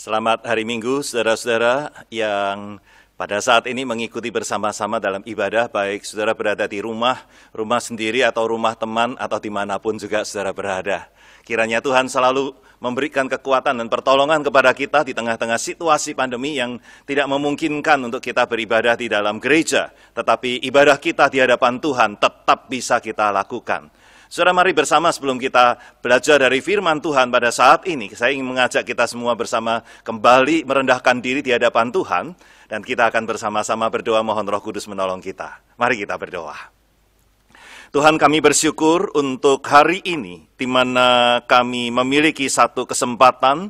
Selamat hari Minggu, saudara-saudara yang pada saat ini mengikuti bersama-sama dalam ibadah, baik saudara berada di rumah sendiri atau rumah teman atau dimanapun juga saudara berada. Kiranya Tuhan selalu memberikan kekuatan dan pertolongan kepada kita di tengah-tengah situasi pandemi yang tidak memungkinkan untuk kita beribadah di dalam gereja, tetapi ibadah kita di hadapan Tuhan tetap bisa kita lakukan. Saudara, mari bersama sebelum kita belajar dari firman Tuhan pada saat ini, saya ingin mengajak kita semua bersama kembali merendahkan diri di hadapan Tuhan, dan kita akan bersama-sama berdoa mohon Roh Kudus menolong kita. Mari kita berdoa. Tuhan, kami bersyukur untuk hari ini, di mana kami memiliki satu kesempatan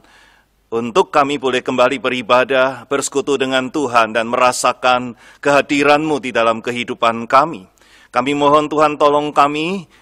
untuk kami boleh kembali beribadah, bersekutu dengan Tuhan, dan merasakan kehadiran-Mu di dalam kehidupan kami. Kami mohon Tuhan tolong kami,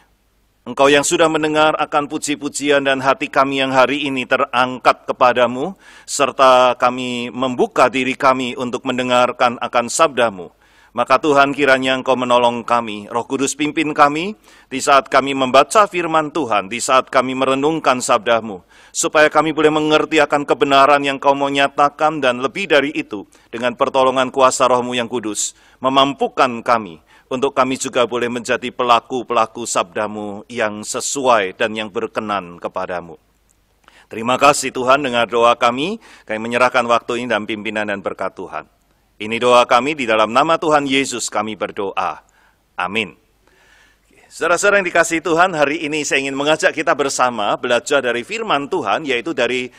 Engkau yang sudah mendengar akan puji-pujian dan hati kami yang hari ini terangkat kepadamu, serta kami membuka diri kami untuk mendengarkan akan sabdamu. Maka Tuhan kiranya Engkau menolong kami, Roh Kudus pimpin kami di saat kami membaca firman Tuhan, di saat kami merenungkan sabdamu, supaya kami boleh mengerti akan kebenaran yang Kau mau nyatakan, dan lebih dari itu, dengan pertolongan kuasa Roh-Mu yang kudus, memampukan kami, untuk kami juga boleh menjadi pelaku-pelaku sabdamu yang sesuai dan yang berkenan kepadamu. Terima kasih Tuhan, dengar doa kami menyerahkan waktu ini dalam pimpinan dan berkat Tuhan. Ini doa kami di dalam nama Tuhan Yesus kami berdoa. Amin. Saudara-saudara yang dikasihi Tuhan, hari ini saya ingin mengajak kita bersama belajar dari firman Tuhan, yaitu dari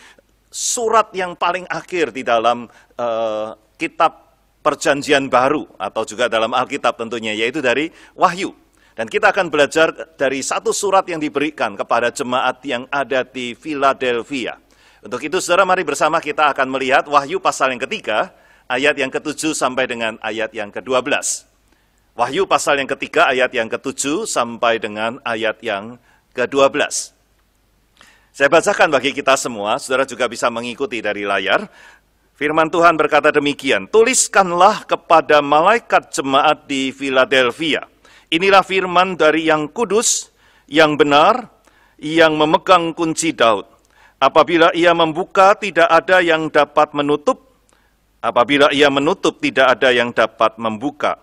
surat yang paling akhir di dalam kitab Perjanjian Baru, atau juga dalam Alkitab tentunya, yaitu dari Wahyu. Dan kita akan belajar dari satu surat yang diberikan kepada jemaat yang ada di Philadelphia. Untuk itu saudara, mari bersama kita akan melihat Wahyu pasal yang ketiga, ayat yang ke-7 sampai dengan ayat yang ke-12. Wahyu pasal yang ketiga, ayat yang ke-7 sampai dengan ayat yang ke-12. Saya bacakan bagi kita semua, saudara juga bisa mengikuti dari layar. Firman Tuhan berkata demikian, tuliskanlah kepada malaikat jemaat di Philadelphia. Inilah firman dari yang kudus, yang benar, yang memegang kunci Daud. Apabila ia membuka, tidak ada yang dapat menutup. Apabila ia menutup, tidak ada yang dapat membuka.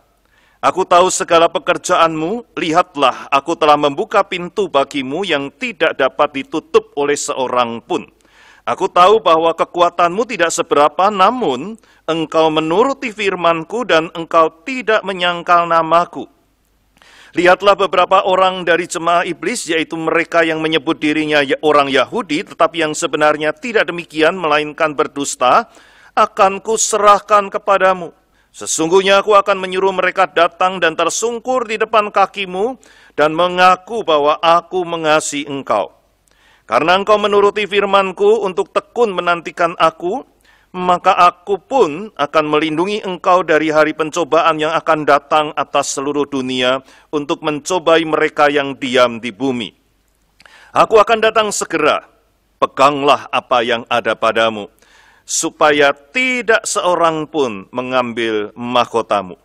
Aku tahu segala pekerjaanmu, lihatlah, aku telah membuka pintu bagimu yang tidak dapat ditutup oleh seorang pun. Aku tahu bahwa kekuatanmu tidak seberapa, namun engkau menuruti firmanku dan engkau tidak menyangkal namaku. Lihatlah beberapa orang dari jemaah iblis, yaitu mereka yang menyebut dirinya orang Yahudi, tetapi yang sebenarnya tidak demikian, melainkan berdusta, akan kuserahkan kepadamu. Sesungguhnya aku akan menyuruh mereka datang dan tersungkur di depan kakimu, dan mengaku bahwa aku mengasihi engkau. Karena engkau menuruti firmanku untuk tekun menantikan aku, maka aku pun akan melindungi engkau dari hari pencobaan yang akan datang atas seluruh dunia untuk mencobai mereka yang diam di bumi. Aku akan datang segera, peganglah apa yang ada padamu, supaya tidak seorang pun mengambil mahkotamu.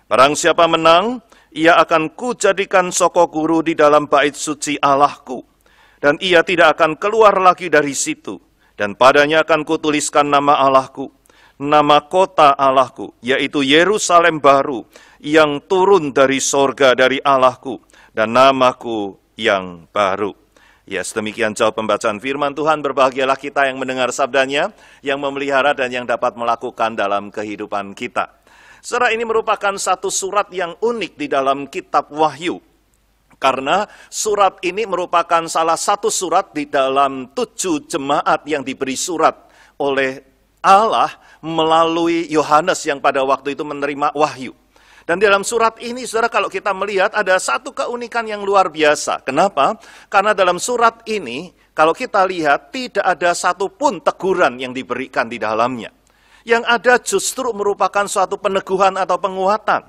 Barang siapa menang, ia akan kujadikan soko guru di dalam bait suci Allahku, dan ia tidak akan keluar lagi dari situ. Dan padanya akan kutuliskan nama Allahku, nama kota Allahku, yaitu Yerusalem baru, yang turun dari sorga dari Allahku, dan namaku yang baru. Ya, sedemikian jauh pembacaan firman Tuhan. Berbahagialah kita yang mendengar sabdanya, yang memelihara dan yang dapat melakukan dalam kehidupan kita. Saudara, ini merupakan satu surat yang unik di dalam kitab Wahyu. Karena surat ini merupakan salah satu surat di dalam 7 jemaat yang diberi surat oleh Allah melalui Yohanes yang pada waktu itu menerima wahyu. Dan dalam surat ini, saudara, kalau kita melihat ada satu keunikan yang luar biasa. Kenapa? Karena dalam surat ini, kalau kita lihat, tidak ada satupun teguran yang diberikan di dalamnya. Yang ada justru merupakan suatu peneguhan atau penguatan.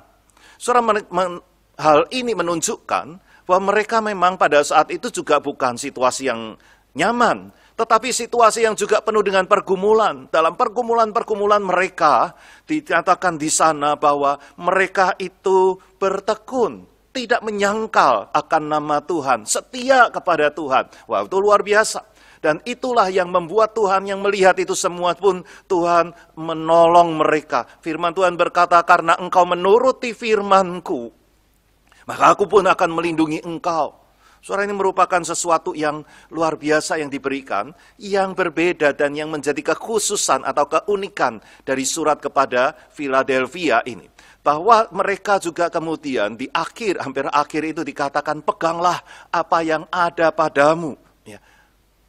Saudara, hal ini menunjukkan bahwa mereka memang pada saat itu juga bukan situasi yang nyaman, tetapi situasi yang juga penuh dengan pergumulan. Dalam pergumulan-pergumulan mereka, dikatakan di sana bahwa mereka itu bertekun, tidak menyangkal akan nama Tuhan, setia kepada Tuhan. Wah, itu luar biasa. Dan itulah yang membuat Tuhan yang melihat itu semua pun Tuhan menolong mereka. Firman Tuhan berkata, karena engkau menuruti firman-Ku, maka aku pun akan melindungi engkau. Saudara, ini merupakan sesuatu yang luar biasa yang diberikan, yang berbeda dan yang menjadi kekhususan atau keunikan dari surat kepada Philadelphia ini. Bahwa mereka juga kemudian di akhir, hampir akhir itu dikatakan, peganglah apa yang ada padamu. Ya.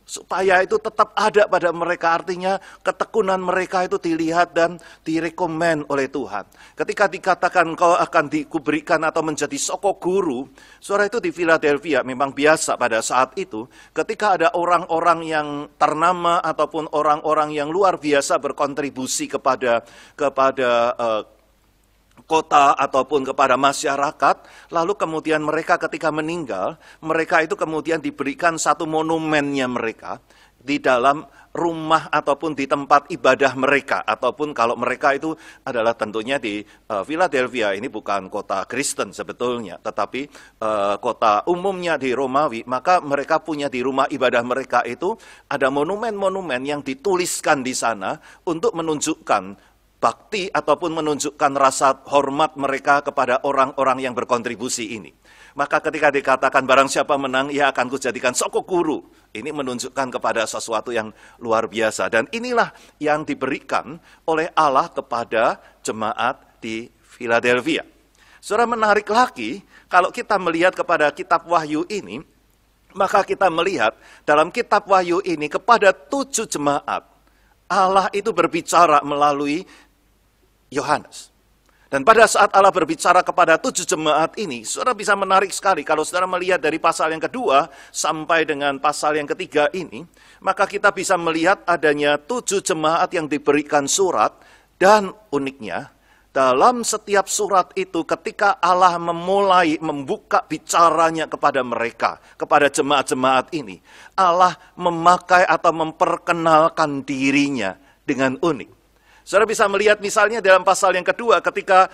Supaya itu tetap ada pada mereka, artinya ketekunan mereka itu dilihat dan direkomend oleh Tuhan. Ketika dikatakan kau akan diberikan atau menjadi soko guru, saudara, itu di Philadelphia memang biasa pada saat itu, ketika ada orang-orang yang ternama ataupun orang-orang yang luar biasa berkontribusi kepada kota ataupun kepada masyarakat, lalu kemudian mereka ketika meninggal, mereka itu kemudian diberikan satu monumennya mereka di dalam rumah ataupun di tempat ibadah mereka, ataupun kalau mereka itu adalah tentunya di Philadelphia, ini bukan kota Kristen sebetulnya, tetapi kota umumnya di Romawi, maka mereka punya di rumah ibadah mereka itu ada monumen-monumen yang dituliskan di sana untuk menunjukkan bakti ataupun menunjukkan rasa hormat mereka kepada orang-orang yang berkontribusi ini. Maka ketika dikatakan barang siapa menang, ia akan kujadikan soko guru. Ini menunjukkan kepada sesuatu yang luar biasa. Dan inilah yang diberikan oleh Allah kepada jemaat di Philadelphia. Saudara, menarik lagi, kalau kita melihat kepada kitab Wahyu ini, maka kita melihat dalam kitab Wahyu ini kepada 7 jemaat, Allah itu berbicara melalui Yohanes. Dan pada saat Allah berbicara kepada 7 jemaat ini, saudara bisa menarik sekali. Kalau saudara melihat dari pasal yang kedua sampai dengan pasal yang ketiga ini, maka kita bisa melihat adanya 7 jemaat yang diberikan surat. Dan uniknya, dalam setiap surat itu ketika Allah memulai membuka bicaranya kepada mereka, kepada jemaat-jemaat ini, Allah memakai atau memperkenalkan dirinya dengan unik. Saudara bisa melihat misalnya dalam pasal yang kedua ketika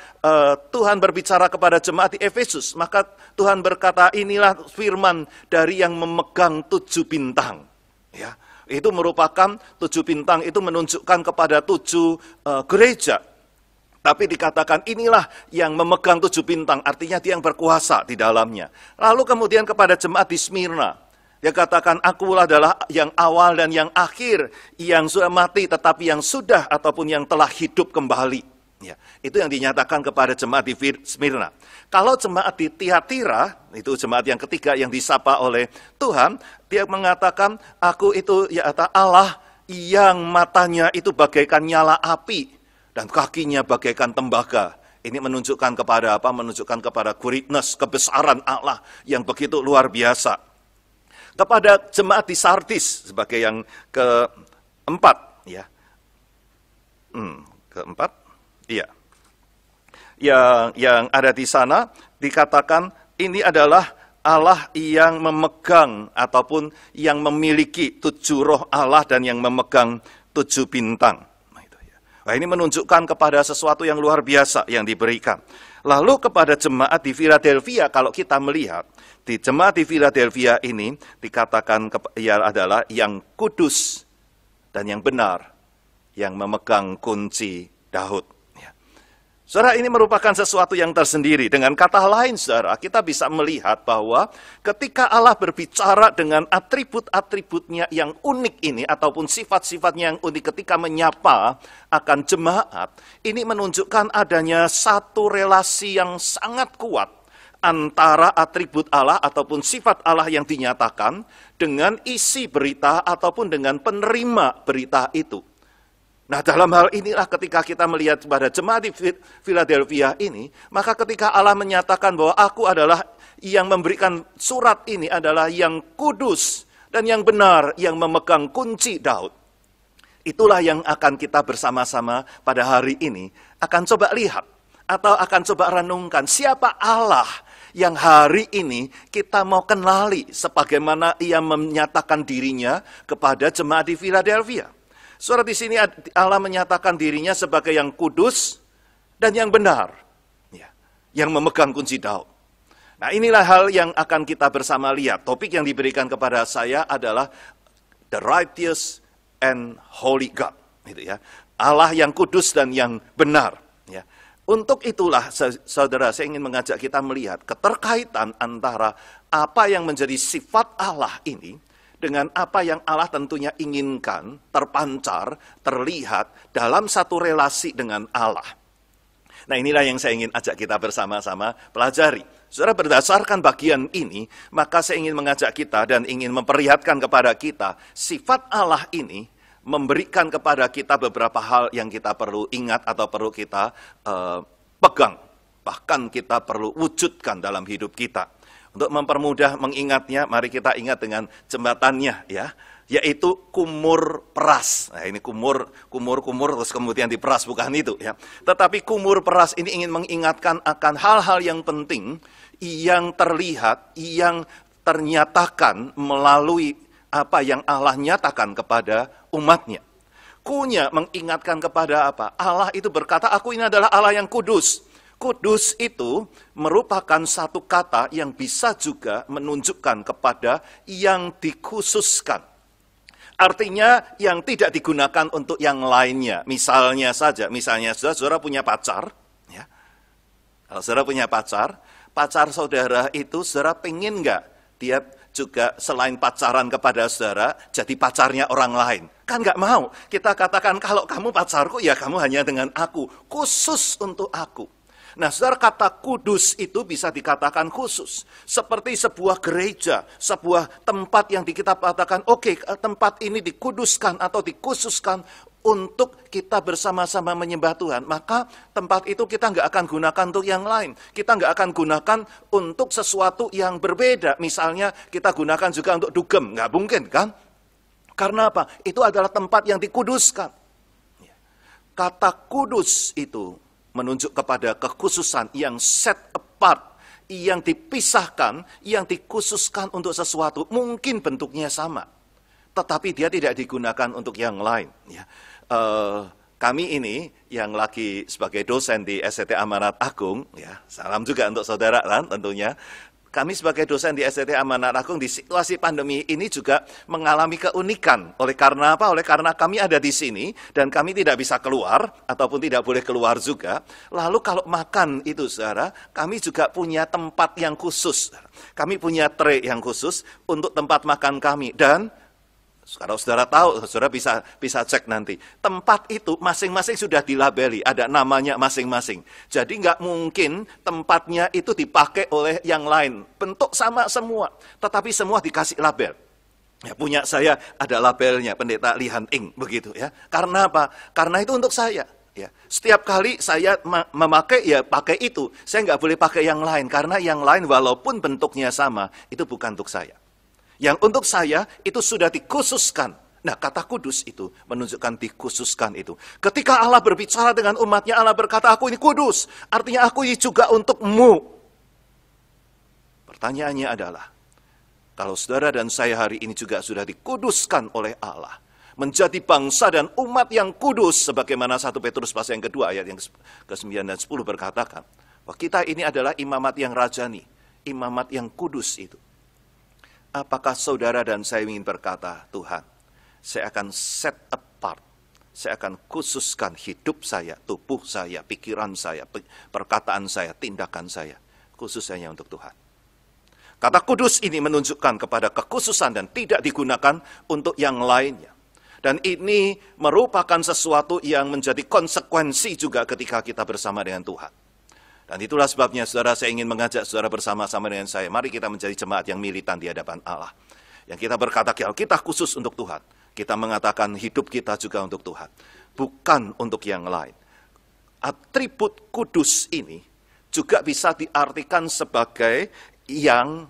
Tuhan berbicara kepada jemaat di Efesus, maka Tuhan berkata, inilah firman dari yang memegang 7 bintang. Ya, itu merupakan 7 bintang itu menunjukkan kepada 7 gereja. Tapi dikatakan inilah yang memegang 7 bintang, artinya dia yang berkuasa di dalamnya. Lalu kemudian kepada jemaat di Smyrna, dia katakan, akulah adalah yang awal dan yang akhir, yang sudah mati tetapi yang sudah ataupun yang telah hidup kembali. Ya, itu yang dinyatakan kepada jemaat di Smyrna. Kalau jemaat di Tiatira, itu jemaat yang ketiga yang disapa oleh Tuhan, dia mengatakan, aku itu ya Allah yang matanya itu bagaikan nyala api dan kakinya bagaikan tembaga. Ini menunjukkan kepada apa? Menunjukkan kepada greatness, kebesaran Allah yang begitu luar biasa. Kepada jemaat di Sardis sebagai yang keempat, ya, keempat, iya, yang ada di sana dikatakan ini adalah Allah yang memegang ataupun yang memiliki 7 roh Allah dan yang memegang 7 bintang. Nah, ini menunjukkan kepada sesuatu yang luar biasa yang diberikan. Lalu kepada jemaat di Philadelphia, kalau kita melihat, di jemaat di Philadelphia ini dikatakan ia adalah yang kudus dan yang benar, yang memegang kunci Daud. Ya. Saudara, ini merupakan sesuatu yang tersendiri. Dengan kata lain, saudara, kita bisa melihat bahwa ketika Allah berbicara dengan atribut-atributnya yang unik ini, ataupun sifat-sifatnya yang unik ketika menyapa akan jemaat, ini menunjukkan adanya satu relasi yang sangat kuat antara atribut Allah ataupun sifat Allah yang dinyatakan dengan isi berita ataupun dengan penerima berita itu. Nah, dalam hal inilah ketika kita melihat pada jemaat di Philadelphia ini, maka ketika Allah menyatakan bahwa aku adalah yang memberikan surat ini adalah yang kudus dan yang benar, yang memegang kunci Daud. Itulah yang akan kita bersama-sama pada hari ini akan coba lihat atau akan coba renungkan siapa Allah yang hari ini kita mau kenali sebagaimana ia menyatakan dirinya kepada jemaat di Philadelphia. Saudara, di sini Allah menyatakan dirinya sebagai yang kudus dan yang benar, ya, yang memegang kunci Daud. Nah, inilah hal yang akan kita bersama lihat. Topik yang diberikan kepada saya adalah the righteous and holy God, gitu ya. Allah yang kudus dan yang benar, ya. Untuk itulah saudara, saya ingin mengajak kita melihat keterkaitan antara apa yang menjadi sifat Allah ini dengan apa yang Allah tentunya inginkan terpancar, terlihat dalam satu relasi dengan Allah. Nah, inilah yang saya ingin ajak kita bersama-sama pelajari. Saudara, berdasarkan bagian ini, maka saya ingin mengajak kita dan ingin memperlihatkan kepada kita sifat Allah ini memberikan kepada kita beberapa hal yang kita perlu ingat atau perlu kita pegang. Bahkan kita perlu wujudkan dalam hidup kita. Untuk mempermudah mengingatnya, mari kita ingat dengan jembatannya, ya, yaitu kumur peras. Nah, ini kumur terus kemudian diperas, bukan itu, ya. Tetapi kumur peras ini ingin mengingatkan akan hal-hal yang penting yang terlihat, yang ternyatakan melalui apa yang Allah nyatakan kepada umatnya. Kunya mengingatkan kepada apa? Allah itu berkata, aku ini adalah Allah yang kudus. Kudus itu merupakan satu kata yang bisa juga menunjukkan kepada yang dikhususkan. Artinya yang tidak digunakan untuk yang lainnya. Misalnya saudara punya pacar. Ya. Kalau saudara punya pacar saudara itu saudara pengen nggak dia juga selain pacaran kepada saudara, jadi pacarnya orang lain. Kan nggak mau. Kita katakan kalau kamu pacarku, ya kamu hanya dengan aku. Khusus untuk aku. Nah, saudara, kata kudus itu bisa dikatakan khusus. Seperti sebuah gereja, sebuah tempat yang kita katakan, oke, tempat ini dikuduskan atau dikhususkan untuk kita bersama-sama menyembah Tuhan. Maka tempat itu kita nggak akan gunakan untuk yang lain. Kita nggak akan gunakan untuk sesuatu yang berbeda. Misalnya kita gunakan juga untuk dugem. Nggak mungkin, kan? Karena apa? Itu adalah tempat yang dikuduskan. Kata kudus itu menunjuk kepada kekhususan yang set apart, yang dipisahkan, yang dikhususkan untuk sesuatu. Mungkin bentuknya sama, tetapi dia tidak digunakan untuk yang lain. Ya. Kami ini yang lagi sebagai dosen di STT Amanat Agung, ya, salam juga untuk saudara kan tentunya. Kami sebagai dosen di STT Amanat Agung di situasi pandemi ini juga mengalami keunikan. Oleh karena apa? Oleh karena kami ada di sini dan kami tidak bisa keluar ataupun tidak boleh keluar juga. Lalu kalau makan itu, saudara, kami juga punya tempat yang khusus. Kami punya tray yang khusus untuk tempat makan kami. Dan kalau saudara tahu, saudara bisa cek nanti. Tempat itu masing-masing sudah dilabeli, ada namanya masing-masing. Jadi nggak mungkin tempatnya itu dipakai oleh yang lain. Bentuk sama semua, tetapi semua dikasih label. Ya, punya saya ada labelnya, Pendeta Lihan Ing, begitu ya. Karena apa? Karena itu untuk saya. Ya, setiap kali saya memakai, ya pakai itu. Saya nggak boleh pakai yang lain, karena yang lain walaupun bentuknya sama, itu bukan untuk saya. Yang untuk saya itu sudah dikhususkan. Nah, kata kudus itu menunjukkan dikhususkan itu. Ketika Allah berbicara dengan umatnya, Allah berkata, aku ini kudus. Artinya aku ini juga untukmu. Pertanyaannya adalah, kalau saudara dan saya hari ini juga sudah dikuduskan oleh Allah, menjadi bangsa dan umat yang kudus, sebagaimana 1 Petrus pasal yang kedua ayat yang ke-9 dan 10 berkatakan, bahwa kita ini adalah imamat yang rajani, imamat yang kudus itu. Apakah saudara dan saya ingin berkata, Tuhan, saya akan set apart, saya akan khususkan hidup saya, tubuh saya, pikiran saya, perkataan saya, tindakan saya, khusus hanya untuk Tuhan. Kata kudus ini menunjukkan kepada kekhususan dan tidak digunakan untuk yang lainnya. Dan ini merupakan sesuatu yang menjadi konsekuensi juga ketika kita bersama dengan Tuhan. Dan itulah sebabnya, saudara, saya ingin mengajak saudara bersama-sama dengan saya. Mari kita menjadi jemaat yang militan di hadapan Allah. Yang kita berkata, kita khusus untuk Tuhan. Kita mengatakan hidup kita juga untuk Tuhan. Bukan untuk yang lain. Atribut kudus ini juga bisa diartikan sebagai yang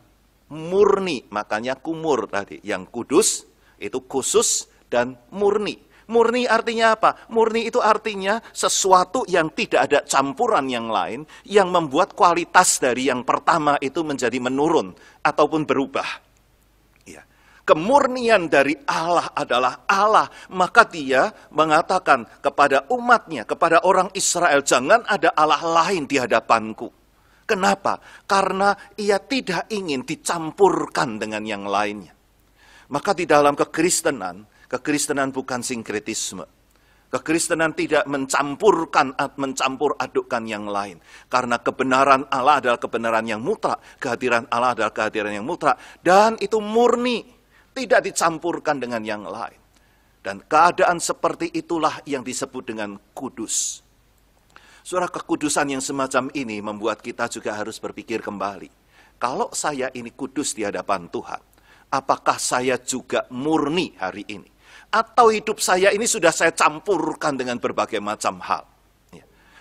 murni. Makanya kumur tadi. Yang kudus, itu khusus dan murni. Murni artinya apa? Murni itu artinya sesuatu yang tidak ada campuran yang lain, yang membuat kualitas dari yang pertama itu menjadi menurun ataupun berubah. Ya. Kemurnian dari Allah adalah Allah, maka dia mengatakan kepada umatnya, kepada orang Israel, jangan ada Allah lain di hadapanku. Kenapa? Karena ia tidak ingin dicampurkan dengan yang lainnya. Maka di dalam kekristenan bukan sinkretisme. Kekristenan tidak mencampur adukkan yang lain. Karena kebenaran Allah adalah kebenaran yang mutlak. Kehadiran Allah adalah kehadiran yang mutlak. Dan itu murni. Tidak dicampurkan dengan yang lain. Dan keadaan seperti itulah yang disebut dengan kudus. Saudara, kekudusan yang semacam ini membuat kita juga harus berpikir kembali. Kalau saya ini kudus di hadapan Tuhan, apakah saya juga murni hari ini? Atau hidup saya ini sudah saya campurkan dengan berbagai macam hal.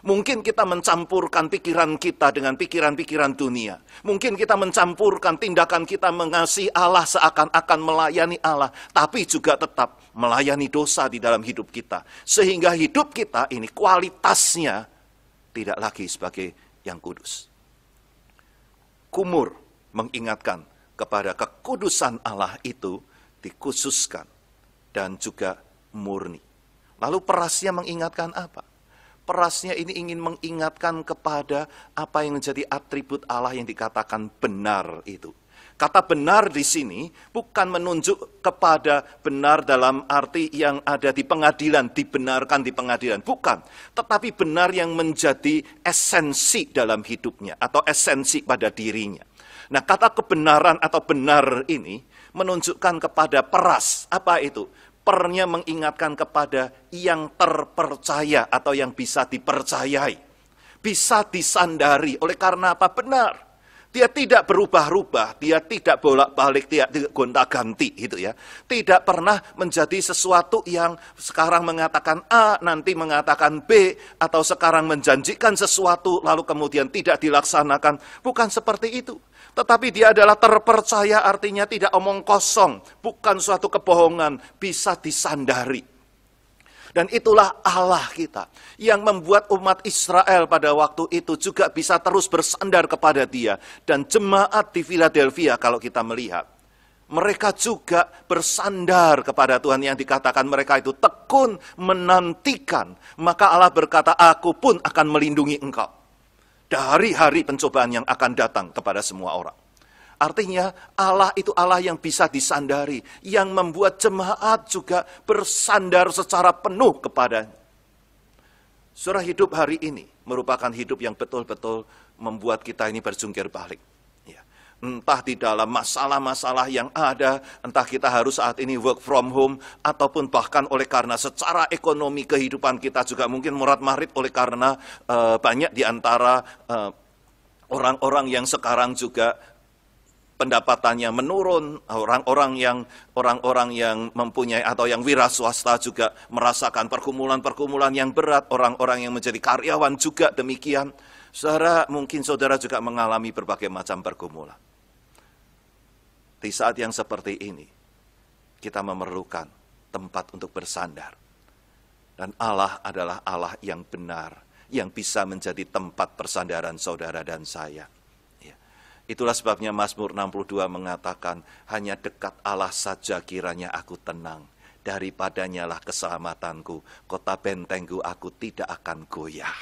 Mungkin kita mencampurkan pikiran kita dengan pikiran-pikiran dunia. Mungkin kita mencampurkan tindakan kita mengasihi Allah seakan-akan melayani Allah. Tapi juga tetap melayani dosa di dalam hidup kita. Sehingga hidup kita ini kualitasnya tidak lagi sebagai yang kudus. Kumur mengingatkan kepada kekudusan Allah itu dikhususkan dan juga murni. Lalu perasnya mengingatkan apa? Perasnya ini ingin mengingatkan kepada apa yang menjadi atribut Allah yang dikatakan benar itu. Kata benar di sini bukan menunjuk kepada benar dalam arti yang ada di pengadilan, dibenarkan di pengadilan. Bukan, tetapi benar yang menjadi esensi dalam hidupnya atau esensi pada dirinya. Nah, kata kebenaran atau benar ini menunjukkan kepada peras. Apa itu? Pernya mengingatkan kepada yang terpercaya atau yang bisa dipercayai. Bisa disandari. Oleh karena apa? Benar. Dia tidak berubah-ubah, dia tidak bolak-balik, dia tidak gonta-ganti gitu ya. Tidak pernah menjadi sesuatu yang sekarang mengatakan A, nanti mengatakan B, atau sekarang menjanjikan sesuatu lalu kemudian tidak dilaksanakan. Bukan seperti itu. Tetapi dia adalah terpercaya, artinya tidak omong kosong, bukan suatu kebohongan, bisa disandari. Dan itulah Allah kita, yang membuat umat Israel pada waktu itu juga bisa terus bersandar kepada Dia. Dan jemaat di Philadelphia kalau kita melihat, mereka juga bersandar kepada Tuhan yang dikatakan mereka itu tekun menantikan. Maka Allah berkata, aku pun akan melindungi engkau dari hari pencobaan yang akan datang kepada semua orang. Artinya Allah itu Allah yang bisa disandari, yang membuat jemaat juga bersandar secara penuh kepadanya. Saudara, hidup hari ini merupakan hidup yang betul-betul membuat kita ini berjungkir balik. Ya. Entah di dalam masalah-masalah yang ada, entah kita harus saat ini work from home, ataupun bahkan oleh karena secara ekonomi kehidupan kita juga mungkin murat-marit oleh karena banyak di antara orang-orang yang sekarang juga pendapatannya menurun, orang-orang yang mempunyai atau yang wira swasta juga merasakan pergumulan-pergumulan yang berat, orang-orang yang menjadi karyawan juga demikian. Saudara, mungkin saudara juga mengalami berbagai macam pergumulan. Di saat yang seperti ini, kita memerlukan tempat untuk bersandar. Dan Allah adalah Allah yang benar, yang bisa menjadi tempat persandaran saudara dan saya. Itulah sebabnya Mazmur 62 mengatakan, hanya dekat Allah saja kiranya aku tenang. Daripadanya lah keselamatanku, kota bentengku aku tidak akan goyah.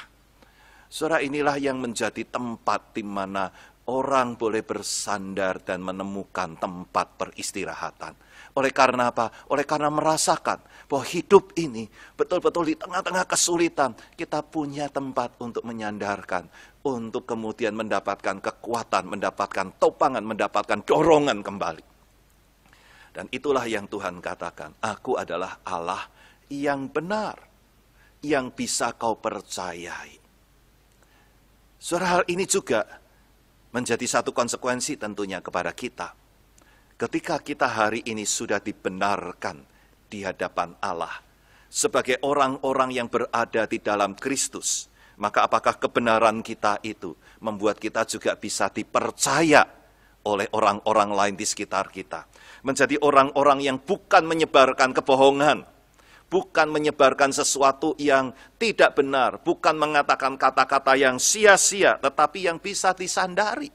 Saudara, inilah yang menjadi tempat di mana orang boleh bersandar dan menemukan tempat peristirahatan. Oleh karena apa? Oleh karena merasakan bahwa hidup ini betul-betul di tengah-tengah kesulitan, kita punya tempat untuk menyandarkan, untuk kemudian mendapatkan kekuatan, mendapatkan topangan, mendapatkan dorongan kembali. Dan itulah yang Tuhan katakan, aku adalah Allah yang benar, yang bisa kau percayai. Saudara, hal ini juga menjadi satu konsekuensi tentunya kepada kita. Ketika kita hari ini sudah dibenarkan di hadapan Allah sebagai orang-orang yang berada di dalam Kristus, maka apakah kebenaran kita itu membuat kita juga bisa dipercaya oleh orang-orang lain di sekitar kita? Menjadi orang-orang yang bukan menyebarkan kebohongan, bukan menyebarkan sesuatu yang tidak benar, bukan mengatakan kata-kata yang sia-sia, tetapi yang bisa disandari.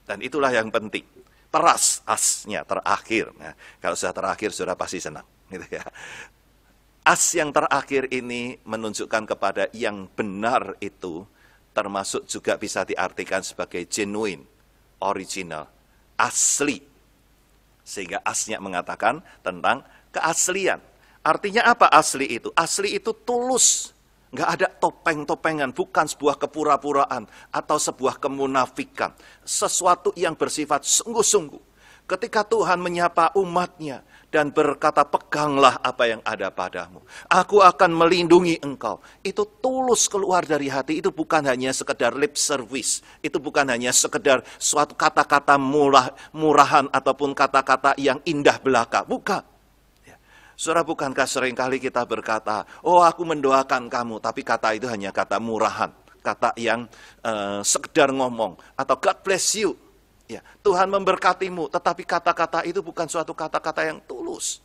Dan itulah yang penting. Teras, asnya terakhir. Nah, kalau sudah terakhir, sudah pasti senang. Gitu ya. As yang terakhir ini menunjukkan kepada yang benar itu, termasuk juga bisa diartikan sebagai genuine, original, asli. Sehingga Asnya mengatakan tentang keaslian. Artinya apa asli itu? Asli itu tulus. Nggak ada topeng-topengan, bukan sebuah kepura-puraan atau sebuah kemunafikan. Sesuatu yang bersifat sungguh-sungguh. Ketika Tuhan menyapa umatnya dan berkata, peganglah apa yang ada padamu. Aku akan melindungi engkau. Itu tulus keluar dari hati. Itu bukan hanya sekedar lip service. Itu bukan hanya sekedar suatu kata-kata murahan ataupun kata-kata yang indah belaka. Bukan. Saudara, bukankah seringkali kita berkata, oh aku mendoakan kamu, tapi kata itu hanya kata murahan, kata yang sekedar ngomong, atau God bless you. Ya, Tuhan memberkatimu, tetapi kata-kata itu bukan suatu kata-kata yang tulus.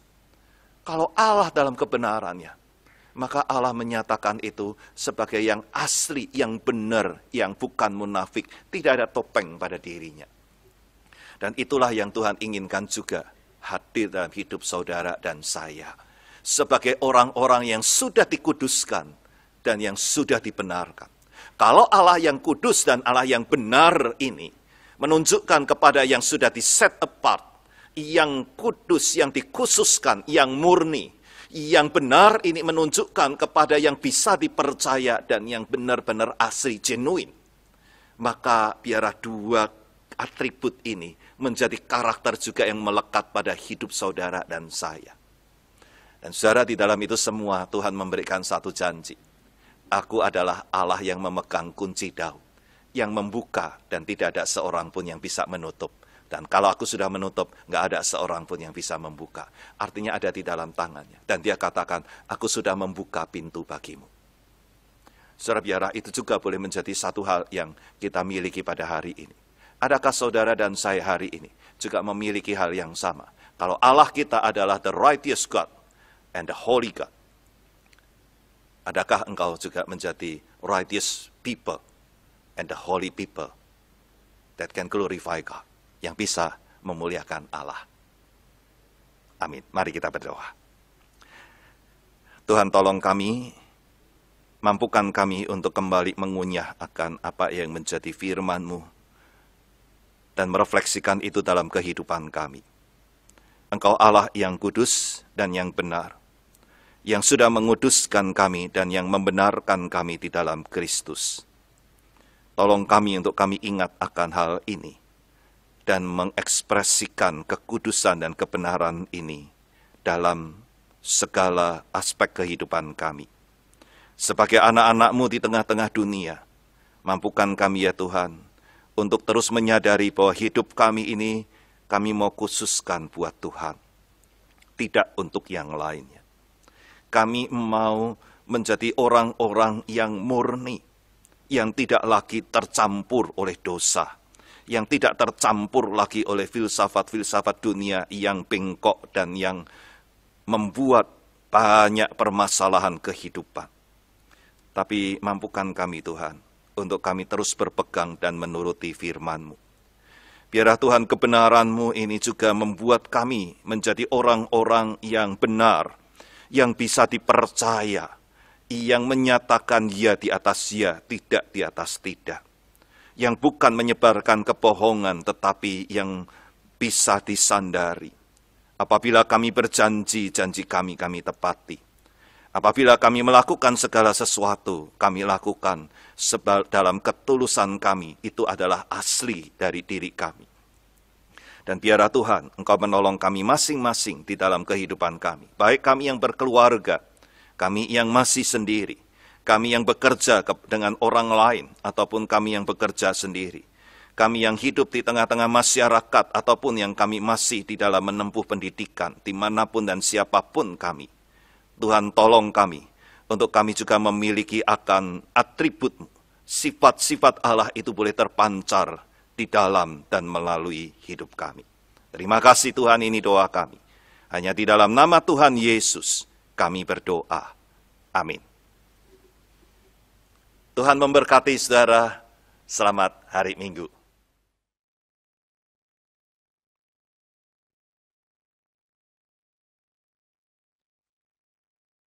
Kalau Allah dalam kebenarannya, maka Allah menyatakan itu sebagai yang asli, yang benar, yang bukan munafik, tidak ada topeng pada dirinya. Dan itulah yang Tuhan inginkan juga hadir dalam hidup saudara dan saya. Sebagai orang-orang yang sudah dikuduskan dan yang sudah dibenarkan. Kalau Allah yang kudus dan Allah yang benar ini menunjukkan kepada yang sudah di-set apart, yang kudus, yang dikhususkan, yang murni, yang benar ini menunjukkan kepada yang bisa dipercaya dan yang benar-benar asli, genuine. Maka biarlah dua atribut ini menjadi karakter juga yang melekat pada hidup saudara dan saya. Dan saudara, di dalam itu semua Tuhan memberikan satu janji. Aku adalah Allah yang memegang kunci Daud, yang membuka dan tidak ada seorang pun yang bisa menutup. Dan kalau aku sudah menutup, nggak ada seorang pun yang bisa membuka. Artinya ada di dalam tangannya. Dan dia katakan, aku sudah membuka pintu bagimu. Saudara, biarlah itu juga boleh menjadi satu hal yang kita miliki pada hari ini. Adakah saudara dan saya hari ini juga memiliki hal yang sama? Kalau Allah kita adalah the righteous God and the holy God, adakah engkau juga menjadi righteous people and the holy people that can glorify God, yang bisa memuliakan Allah? Amin. Mari kita berdoa. Tuhan, tolong kami, mampukan kami untuk kembali mengunyah akan apa yang menjadi firman-Mu, dan merefleksikan itu dalam kehidupan kami. Engkau Allah yang kudus dan yang benar, yang sudah menguduskan kami dan yang membenarkan kami di dalam Kristus. Tolong kami untuk kami ingat akan hal ini, dan mengekspresikan kekudusan dan kebenaran ini dalam segala aspek kehidupan kami. Sebagai anak-anak-Mu di tengah-tengah dunia, mampukan kami ya Tuhan, untuk terus menyadari bahwa hidup kami ini, kami mau khususkan buat Tuhan. Tidak untuk yang lainnya. Kami mau menjadi orang-orang yang murni, yang tidak lagi tercampur oleh dosa, yang tidak tercampur lagi oleh filsafat-filsafat dunia yang bengkok dan yang membuat banyak permasalahan kehidupan. Tapi mampukan kami Tuhan, untuk kami terus berpegang dan menuruti firman-Mu. Biarlah Tuhan kebenaran-Mu ini juga membuat kami menjadi orang-orang yang benar, yang bisa dipercaya, yang menyatakan ya di atas ya, tidak di atas tidak. Yang bukan menyebarkan kebohongan, tetapi yang bisa disandari. Apabila kami berjanji, janji kami tepati. Apabila kami melakukan segala sesuatu, kami lakukan dalam ketulusan kami, itu adalah asli dari diri kami. Dan biarlah Tuhan, Engkau menolong kami masing-masing di dalam kehidupan kami. Baik kami yang berkeluarga, kami yang masih sendiri, kami yang bekerja dengan orang lain, ataupun kami yang bekerja sendiri. Kami yang hidup di tengah-tengah masyarakat, ataupun yang kami masih di dalam menempuh pendidikan, dimanapun dan siapapun kami. Tuhan tolong kami, untuk kami juga memiliki akan atribut-Mu. Sifat-sifat Allah itu boleh terpancar di dalam dan melalui hidup kami. Terima kasih Tuhan, ini doa kami. Hanya di dalam nama Tuhan Yesus kami berdoa. Amin. Tuhan memberkati saudara. Selamat hari Minggu.